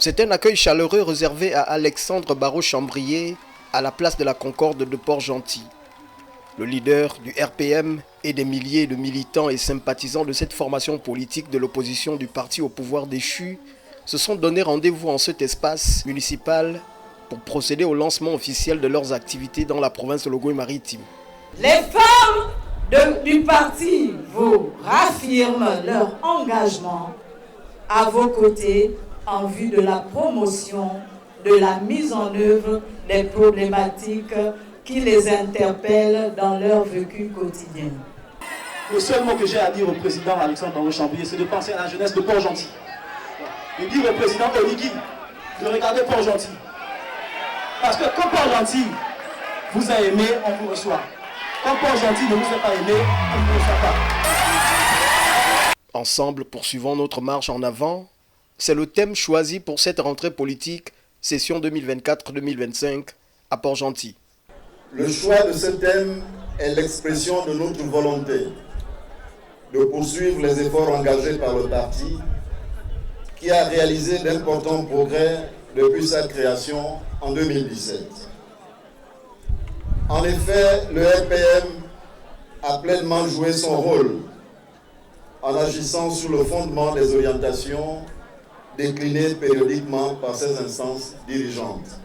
C'est un accueil chaleureux réservé à Alexandre Barrault-Chambrier à la place de la Concorde de Port-Gentil. Le leader du RPM et des milliers de militants et sympathisants de cette formation politique de l'opposition du parti au pouvoir déchu se sont donné rendez-vous en cet espace municipal pour procéder au lancement officiel de leurs activités dans la province de Logoué-Maritime. Les femmes du parti vous raffirment leur engagement à vos côtés en vue de la promotion, de la mise en œuvre des problématiques qui les interpellent dans leur vécu quotidien. Le seul mot que j'ai à dire au président Alexandre Barrault-Chambrier, c'est de penser à la jeunesse de Port-Gentil. De dire au président Oligui de regarder Port-Gentil. Parce que quand Port-Gentil vous a aimé, on vous reçoit. Quand Port-Gentil ne vous a pas aimé, on ne vous reçoit pas. Ensemble, poursuivons notre marche en avant. C'est le thème choisi pour cette rentrée politique, session 2024-2025 à Port-Gentil. Le choix de ce thème est l'expression de notre volonté de poursuivre les efforts engagés par le parti qui a réalisé d'importants progrès depuis sa création en 2017. En effet, le RPM a pleinement joué son rôle en agissant sur le fondement des orientations déclinées périodiquement par ses instances dirigeantes.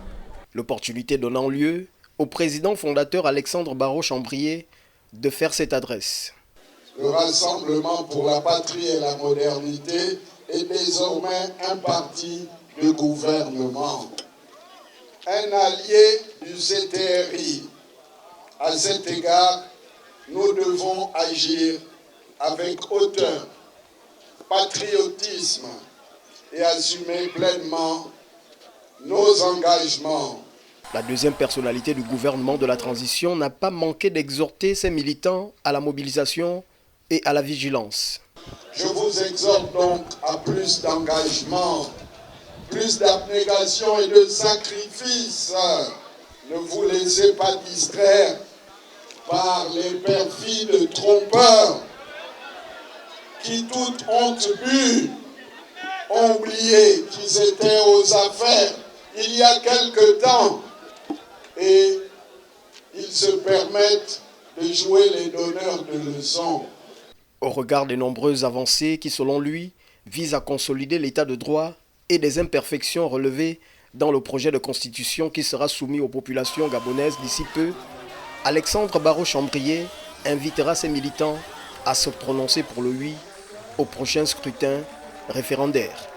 L'opportunité donnant lieu au président fondateur Alexandre Barrault-Chambrier de faire cette adresse. Le Rassemblement pour la patrie et la modernité est désormais un parti de gouvernement, un allié du CTRI. À cet égard, nous devons agir avec hauteur, patriotisme et assumer pleinement nos engagements. La deuxième personnalité du gouvernement de la transition n'a pas manqué d'exhorter ses militants à la mobilisation et à la vigilance. Je vous exhorte donc à plus d'engagement, plus d'abnégation et de sacrifice. Ne vous laissez pas distraire par les perfides trompeurs qui, toute honte bue, ont oublié qu'ils étaient aux affaires il y a quelque temps et ils se permettent de jouer les donneurs de leçons. Au regard des nombreuses avancées qui, selon lui, visent à consolider l'état de droit et des imperfections relevées dans le projet de constitution qui sera soumis aux populations gabonaises d'ici peu, Alexandre Barrault-Chambrier invitera ses militants à se prononcer pour le oui au prochain scrutin référendaire.